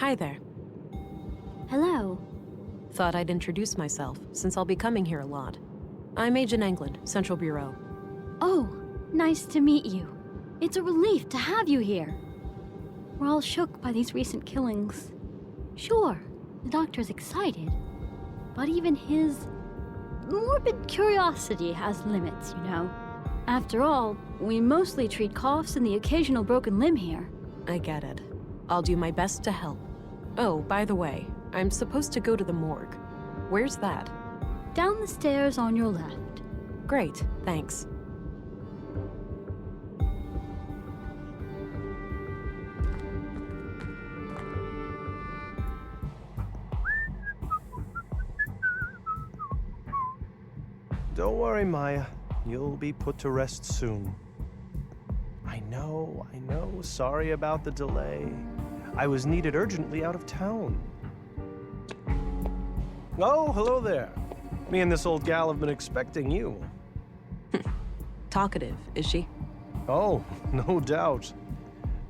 Hi there. Hello. Thought I'd introduce myself, since I'll be coming here a lot. I'm Agent England, Central Bureau. Oh, nice to meet you. It's a relief to have you here. We're all shook by these recent killings. Sure, the doctor's excited, but even his morbid curiosity has limits, you know. After all, we mostly treat coughs and the occasional broken limb here. I get it. I'll do my best to help. Oh, by the way, I'm supposed to go to the morgue. Where's that? Down the stairs on your left. Great, thanks. Don't worry, Maya. You'll be put to rest soon. I know. Sorry about the delay. I was needed urgently out of town. Oh, hello there. Me and this old gal have been expecting you. Talkative, is she? Oh, no doubt.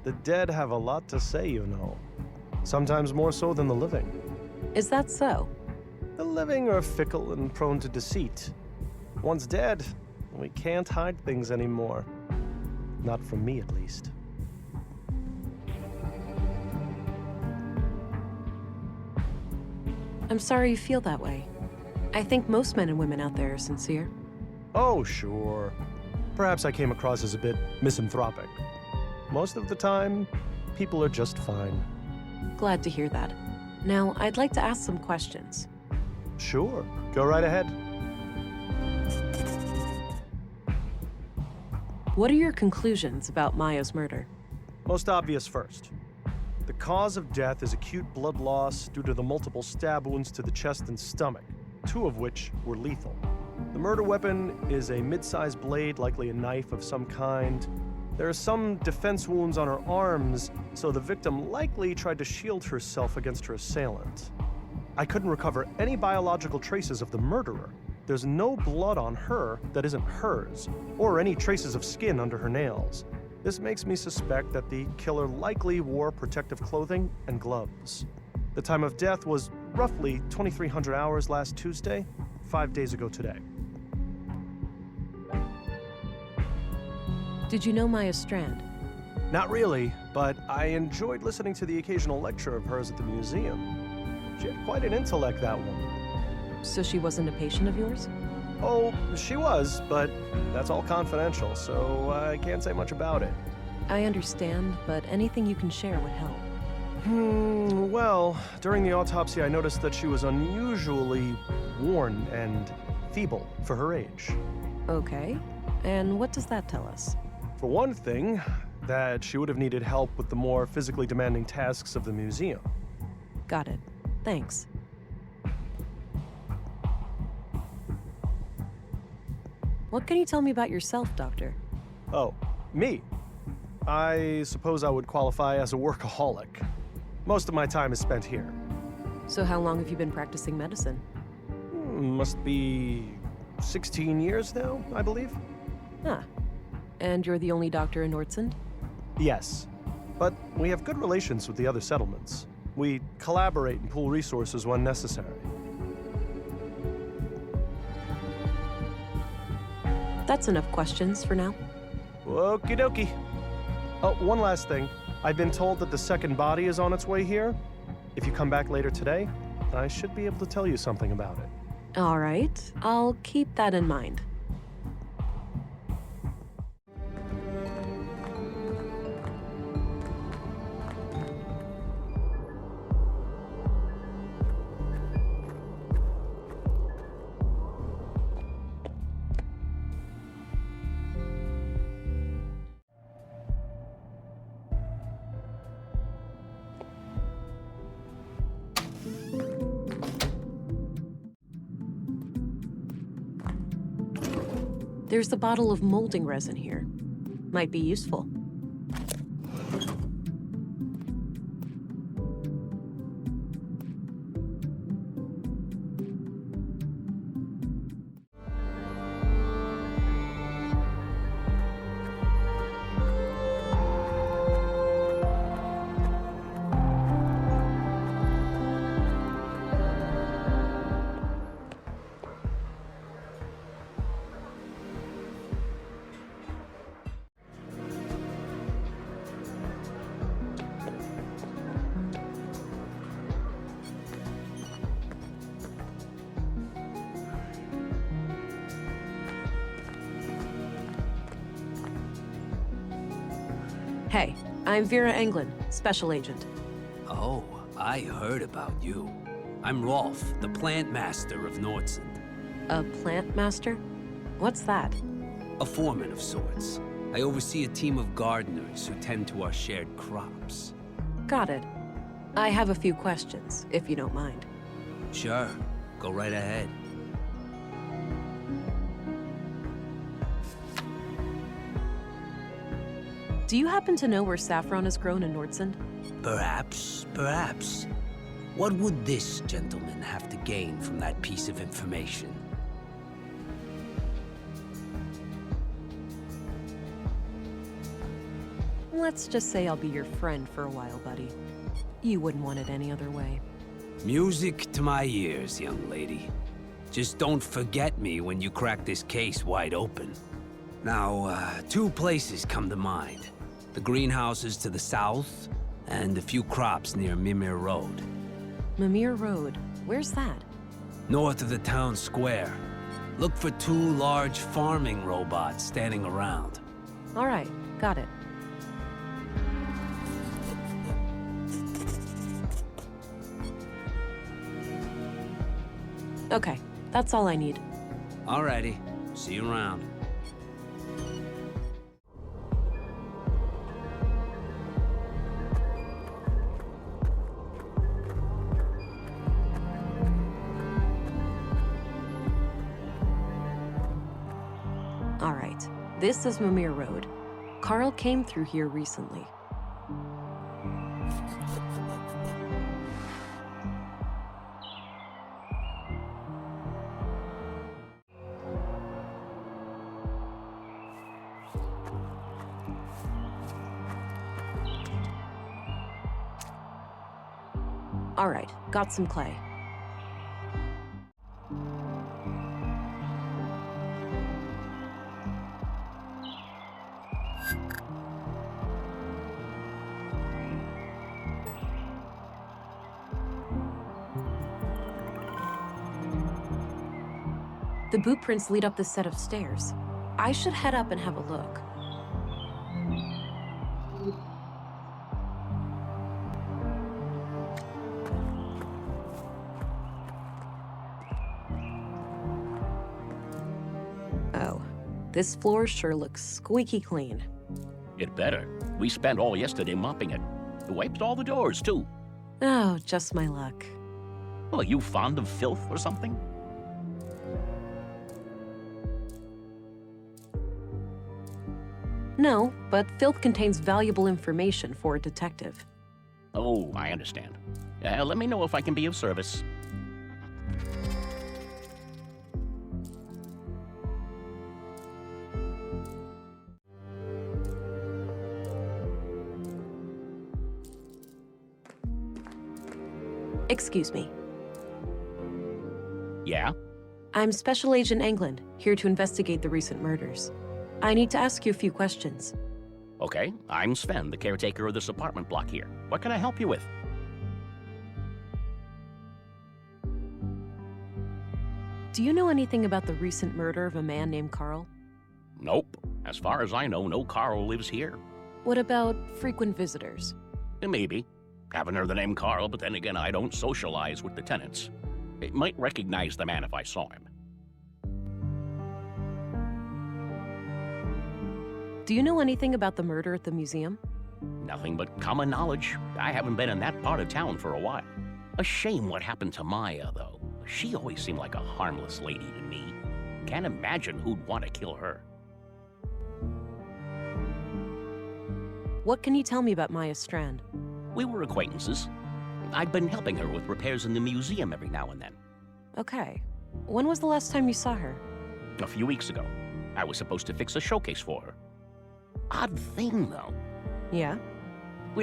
The dead have a lot to say, you know. Sometimes more so than the living. Is that so? The living are fickle and prone to deceit. Once dead, we can't hide things anymore. Not from me, at least. I'm sorry you feel that way. I think most men and women out there are sincere. Oh, sure. Perhaps I came across as a bit misanthropic. Most of the time, people are just fine. Glad to hear that. Now, I'd like to ask some questions. Sure, go right ahead. What are your conclusions about Maya's murder? Most obvious first. The cause of death is acute blood loss due to the multiple stab wounds to the chest and stomach, 2 of which were lethal. The murder weapon is a mid-sized blade, likely a knife of some kind. There are some defense wounds on her arms, so the victim likely tried to shield herself against her assailant. I couldn't recover any biological traces of the murderer. There's no blood on her that isn't hers, or any traces of skin under her nails. This makes me suspect that the killer likely wore protective clothing and gloves. The time of death was roughly 2,300 hours last Tuesday, 5 days ago today. Did you know Maya Strand? Not really, but I enjoyed listening to the occasional lecture of hers at the museum. She had quite an intellect, that woman. So she wasn't a patient of yours? Oh, she was, but that's all confidential, so I can't say much about it. I understand, but anything you can share would help. Well, during the autopsy I noticed that she was unusually worn and feeble for her age. Okay, and what does that tell us? For one thing, that she would have needed help with the more physically demanding tasks of the museum. Got it. Thanks. What can you tell me about yourself, Doctor? Oh, me? I suppose I would qualify as a workaholic. Most of my time is spent here. So how long have you been practicing medicine? Must be 16 years now, I believe. Ah. And you're the only doctor in Nordsund? Yes, but we have good relations with the other settlements. We collaborate and pool resources when necessary. That's enough questions for now. Okie dokie. Oh, one last thing. I've been told that the second body is on its way here. If you come back later today, I should be able to tell you something about it. All right, I'll keep that in mind. There's a bottle of molding resin here. Might be useful. Hey, I'm Vera Englund, Special Agent. Oh, I heard about you. I'm Rolf, the plant master of Nordsund. A plant master? What's that? A foreman of sorts. I oversee a team of gardeners who tend to our shared crops. Got it. I have a few questions, if you don't mind. Sure, go right ahead. Do you happen to know where saffron is grown in Nordsund? Perhaps, perhaps. What would this gentleman have to gain from that piece of information? Let's just say I'll be your friend for a while, buddy. You wouldn't want it any other way. Music to my ears, young lady. Just don't forget me when you crack this case wide open. Now, two places come to mind. The greenhouses to the south, and a few crops near Mimir Road. Mimir Road? Where's that? North of the town square. Look for two large farming robots standing around. All right, got it. Okay, that's all I need. Alrighty, see you around. All right, this is Mimir Road. Carl came through here recently. All right, got some clay. The boot prints lead up this set of stairs. I should head up and have a look. Oh, this floor sure looks squeaky clean. It better. We spent all yesterday mopping it. Wiped all the doors, too. Oh, just my luck. Well, are you fond of filth or something? No, but filth contains valuable information for a detective. Oh, I understand. Let me know if I can be of service. Excuse me. Yeah? I'm Special Agent Englund, here to investigate the recent murders. I need to ask you a few questions. Okay, I'm Sven, the caretaker of this apartment block here. What can I help you with? Do you know anything about the recent murder of a man named Carl? Nope. As far as I know, no Carl lives here. What about frequent visitors? Maybe. Haven't heard the name Carl, but then again, I don't socialize with the tenants. I might recognize the man if I saw him. Do you know anything about the murder at the museum? Nothing but common knowledge. I haven't been in that part of town for a while. A shame what happened to Maya, though. She always seemed like a harmless lady to me. Can't imagine who'd want to kill her. What can you tell me about Maya Strand? We were acquaintances. I'd been helping her with repairs in the museum every now and then. Okay. When was the last time you saw her? A few weeks ago. I was supposed to fix a showcase for her. Odd thing, though. Yeah?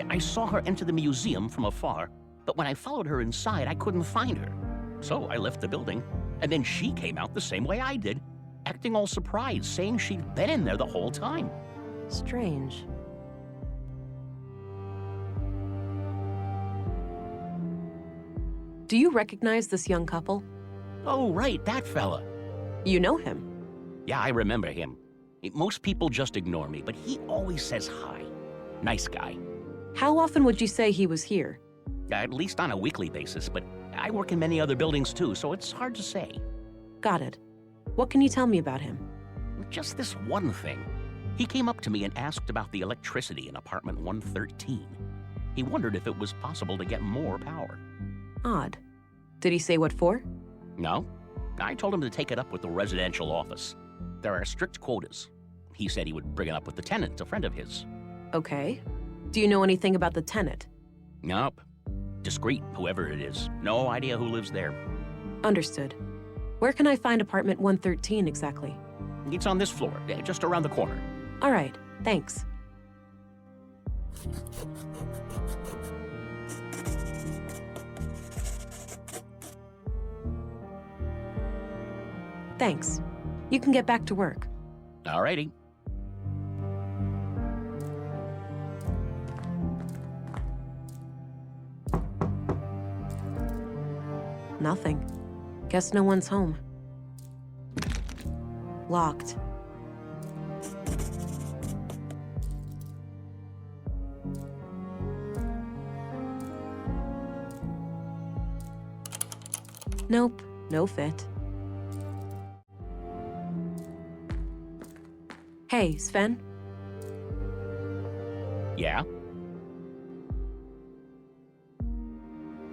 I saw her enter the museum from afar, but when I followed her inside, I couldn't find her. So I left the building, and then she came out the same way I did, acting all surprised, saying she'd been in there the whole time. Strange. Do you recognize this young couple? Oh, right, that fella. You know him. Yeah, I remember him. Most people just ignore me, but he always says hi. Nice guy. How often would you say he was here? At least on a weekly basis, but I work in many other buildings too, so it's hard to say. Got it. What can you tell me about him? Just this one thing. He came up to me and asked about the electricity in apartment 113. He wondered if it was possible to get more power. Odd. Did he say what for? No. I told him to take it up with the residential office. There are strict quotas. He said he would bring it up with the tenant, a friend of his. Okay. Do you know anything about the tenant? Nope. Discreet, whoever it is. No idea who lives there. Understood. Where can I find apartment 113 exactly? It's on this floor, just around the corner. All right, thanks. Thanks. You can get back to work. Alrighty. Nothing. Guess no one's home. Locked. Nope, no fit. Hey, Sven? Yeah?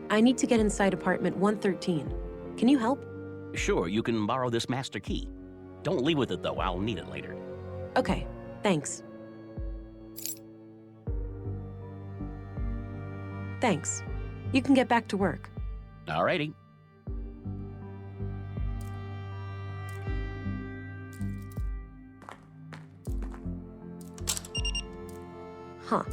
I need to get inside apartment 113. Can you help? Sure, you can borrow this master key. Don't leave with it, though. I'll need it later. Okay, thanks. Thanks. You can get back to work. Alrighty. Huh.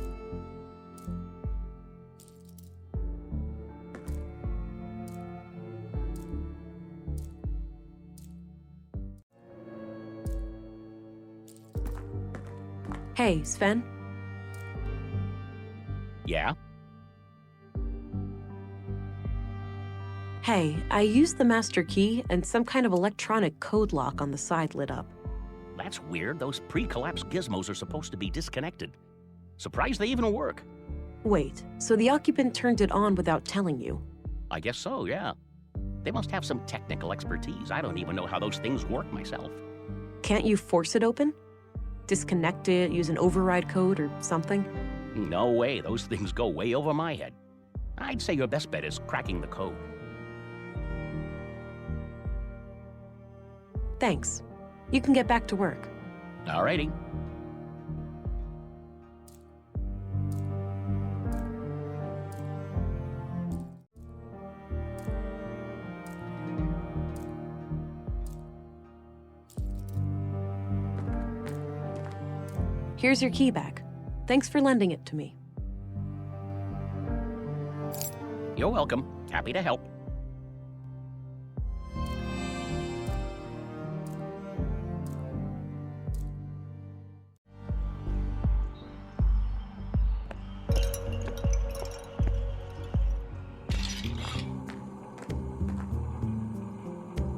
Hey, Sven? Yeah? Hey, I used the master key and some kind of electronic code lock on the side lit up. That's weird. Those pre-collapse gizmos are supposed to be disconnected. Surprised they even work. Wait, so the occupant turned it on without telling you? I guess so, yeah. They must have some technical expertise. I don't even know how those things work myself. Can't you force it open? Disconnect it, use an override code or something? No way. Those things go way over my head. I'd say your best bet is cracking the code. Thanks. You can get back to work. Alrighty. Here's your key back. Thanks for lending it to me. You're welcome. Happy to help.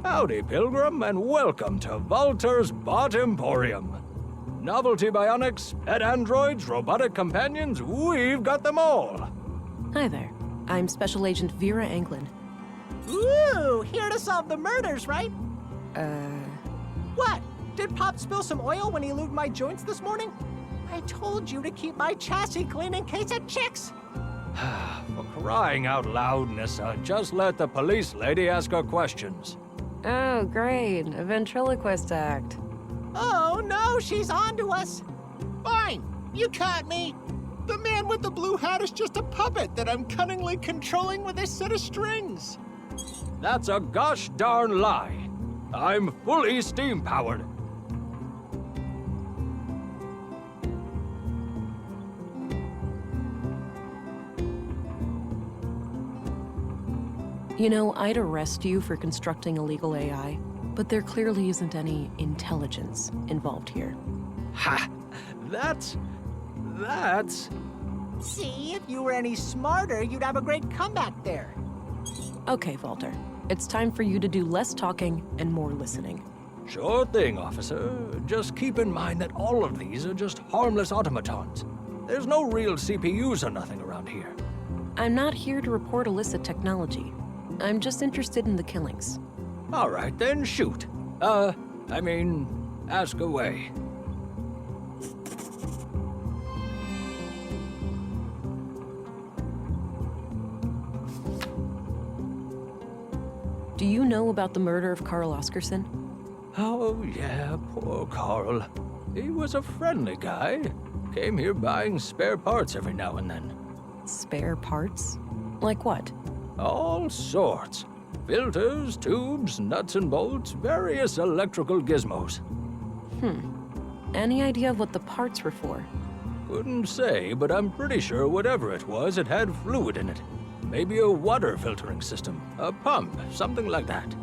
Howdy, Pilgrim, and welcome to Walter's Bot Emporium. Novelty bionics, pet androids, robotic companions, we've got them all. Hi there. I'm Special Agent Vera Anglin. Ooh, here to solve the murders, right? Uh... What? Did Pop spill some oil when he lubed my joints this morning? I told you to keep my chassis clean in case of chicks. For crying out loud, Nissa, just let the police lady ask her questions. Oh, great. A ventriloquist act. Oh no, she's on to us. Fine, you caught me. The man with the blue hat is just a puppet that I'm cunningly controlling with a set of strings. That's a gosh darn lie. I'm fully steam-powered. You know, I'd arrest you for constructing illegal AI, but there clearly isn't any intelligence involved here. Ha! That's... See, if you were any smarter, you'd have a great comeback there. Okay, Walter. It's time for you to do less talking and more listening. Sure thing, officer. Just keep in mind that all of these are just harmless automatons. There's no real CPUs or nothing around here. I'm not here to report illicit technology. I'm just interested in the killings. All right, then shoot. Ask away. Do you know about the murder of Carl Oscarson? Oh, yeah, poor Carl. He was a friendly guy. Came here buying spare parts every now and then. Spare parts? Like what? All sorts. Filters, tubes, nuts and bolts, various electrical gizmos. Any idea of what the parts were for? Couldn't say, but I'm pretty sure whatever it was, it had fluid in it. Maybe a water filtering system, a pump, something like that.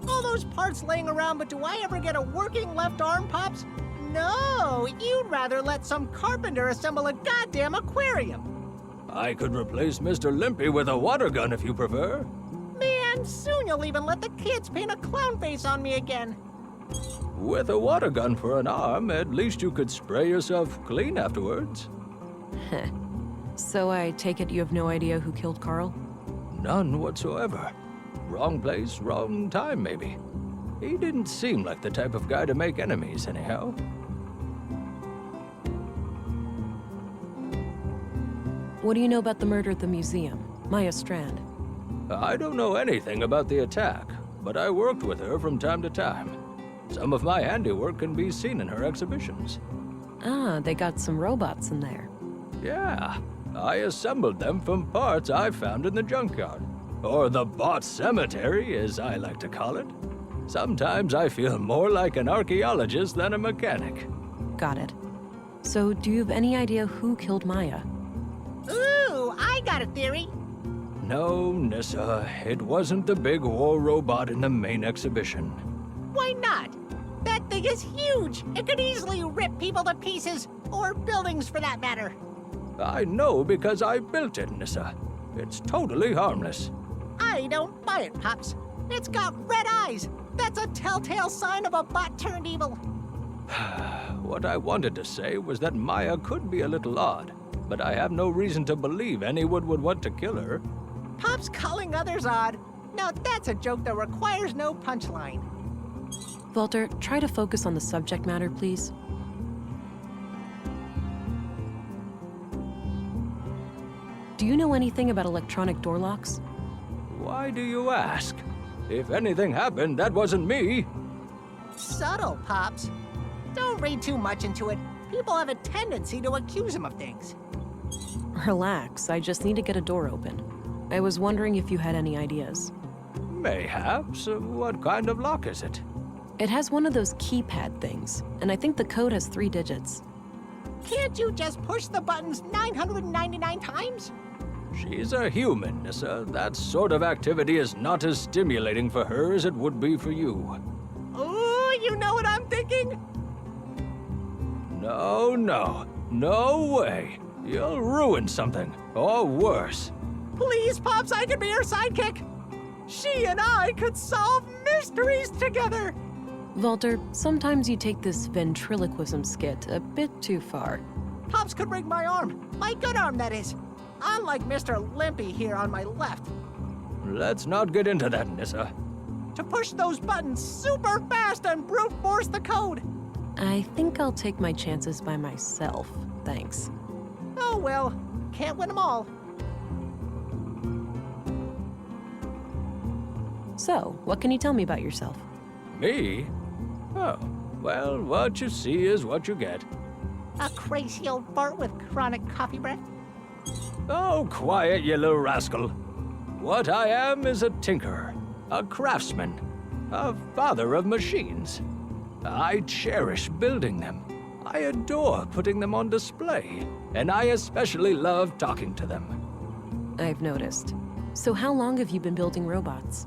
All those parts laying around, but do I ever get a working left arm, Pops? No, you'd rather let some carpenter assemble a goddamn aquarium. I could replace Mr. Limpy with a water gun if you prefer. Man, soon you'll even let the kids paint a clown face on me again. With a water gun for an arm, at least you could spray yourself clean afterwards. So I take it you have no idea who killed Carl? None whatsoever. Wrong place, wrong time, maybe. He didn't seem like the type of guy to make enemies, anyhow. What do you know about the murder at the museum, Maya Strand? I don't know anything about the attack, but I worked with her from time to time. Some of my handiwork can be seen in her exhibitions. Ah, they got some robots in there. Yeah, I assembled them from parts I found in the junkyard. Or the bot cemetery, as I like to call it. Sometimes I feel more like an archaeologist than a mechanic. Got it. So, do you have any idea who killed Maya? Ooh, I got a theory. No, Nissa, it wasn't the big war robot in the main exhibition. Why not? That thing is huge. It could easily rip people to pieces, or buildings for that matter. I know because I built it, Nissa. It's totally harmless. I don't buy it, Pops. It's got red eyes. That's a telltale sign of a bot turned evil. What I wanted to say was that Maya could be a little odd, but I have no reason to believe anyone would want to kill her. Pops calling others odd. Now that's a joke that requires no punchline. Walter, try to focus on the subject matter, please. Do you know anything about electronic door locks? Why do you ask? If anything happened, that wasn't me. Subtle, Pops. Don't read too much into it. People have a tendency to accuse him of things. Relax, I just need to get a door open. I was wondering if you had any ideas. Mayhaps. What kind of lock is it? It has one of those keypad things, and I think the code has 3 digits. Can't you just push the buttons 999 times? She's a human, Nissa. That sort of activity is not as stimulating for her as it would be for you. Ooh, you know what I'm thinking? No, no. No way. You'll ruin something, or worse. Please, Pops, I could be her sidekick. She and I could solve mysteries together. Walter, sometimes you take this ventriloquism skit a bit too far. Pops could rig my arm. My good arm, that is. Unlike Mr. Limpy here on my left. Let's not get into that, Nissa. To push those buttons super fast and brute force the code. I think I'll take my chances by myself, thanks. Oh well, can't win them all. So, what can you tell me about yourself? Me? Oh, well, what you see is what you get. A crazy old fart with chronic coffee breath. Oh, quiet, you little rascal. What I am is a tinkerer, a craftsman, a father of machines. I cherish building them. I adore putting them on display, and I especially love talking to them. I've noticed. So how long have you been building robots?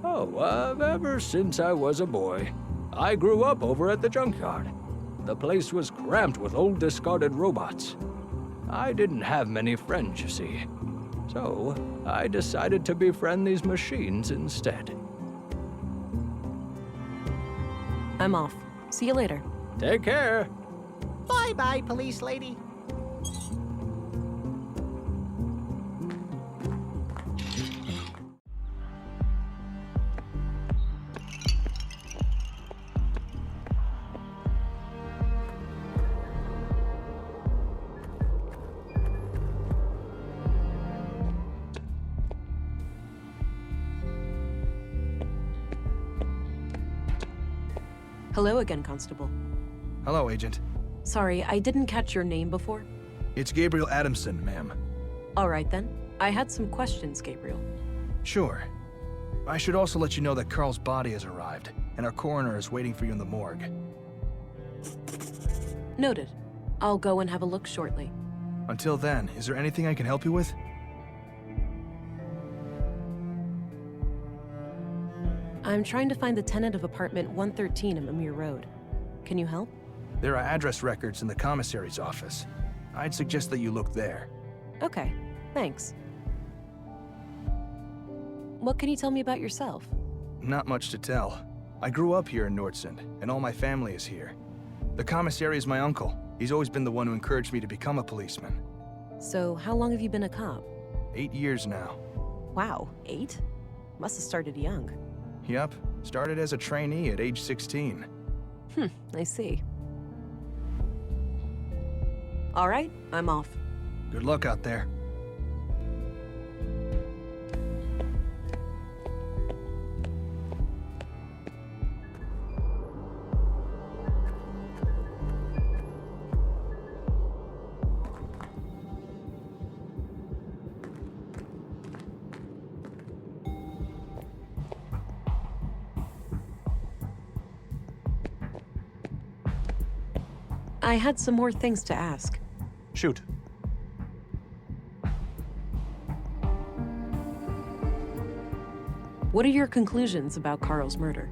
Oh, ever since I was a boy. I grew up over at the junkyard. The place was cramped with old discarded robots. I didn't have many friends, you see. So, I decided to befriend these machines instead. I'm off. See you later. Take care. Bye-bye, police lady. Hello again, Constable. Hello, Agent. Sorry, I didn't catch your name before. It's Gabriel Adamson, ma'am. All right then. I had some questions, Gabriel. Sure. I should also let you know that Carl's body has arrived, and our coroner is waiting for you in the morgue. Noted. I'll go and have a look shortly. Until then, is there anything I can help you with? I'm trying to find the tenant of apartment 113 at Mimir Road. Can you help? There are address records in the commissary's office. I'd suggest that you look there. Okay, thanks. What can you tell me about yourself? Not much to tell. I grew up here in Nordsund, and all my family is here. The commissary is my uncle. He's always been the one who encouraged me to become a policeman. So, how long have you been a cop? 8 years now. Wow, 8? Must have started young. Yup, started as a trainee at age 16. I see. All right, I'm off. Good luck out there. I had some more things to ask. Shoot. What are your conclusions about Carl's murder?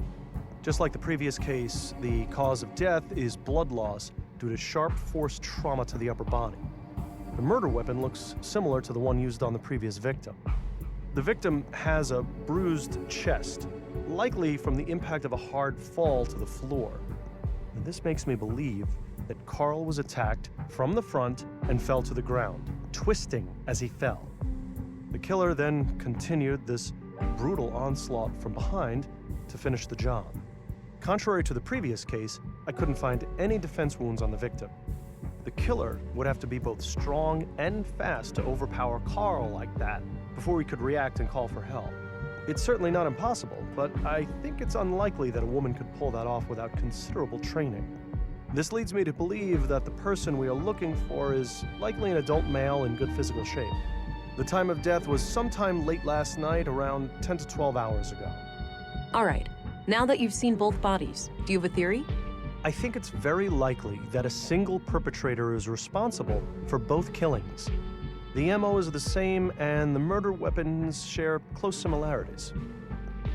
Just like the previous case, the cause of death is blood loss due to sharp force trauma to the upper body. The murder weapon looks similar to the one used on the previous victim. The victim has a bruised chest, likely from the impact of a hard fall to the floor. And this makes me believe that Carl was attacked from the front and fell to the ground, twisting as he fell. The killer then continued this brutal onslaught from behind to finish the job. Contrary to the previous case, I couldn't find any defense wounds on the victim. The killer would have to be both strong and fast to overpower Carl like that before he could react and call for help. It's certainly not impossible, but I think it's unlikely that a woman could pull that off without considerable training. This leads me to believe that the person we are looking for is likely an adult male in good physical shape. The time of death was sometime late last night, around 10 to 12 hours ago. All right, now that you've seen both bodies, do you have a theory? I think it's very likely that a single perpetrator is responsible for both killings. The MO is the same, and the murder weapons share close similarities.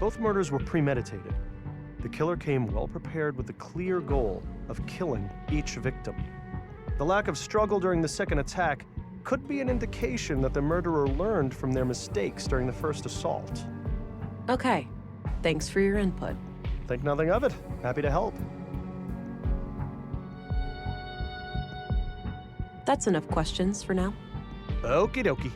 Both murders were premeditated. The killer came well prepared with the clear goal of killing each victim. The lack of struggle during the second attack could be an indication that the murderer learned from their mistakes during the first assault. Okay, thanks for your input. Think nothing of it. Happy to help. That's enough questions for now. Okie dokie.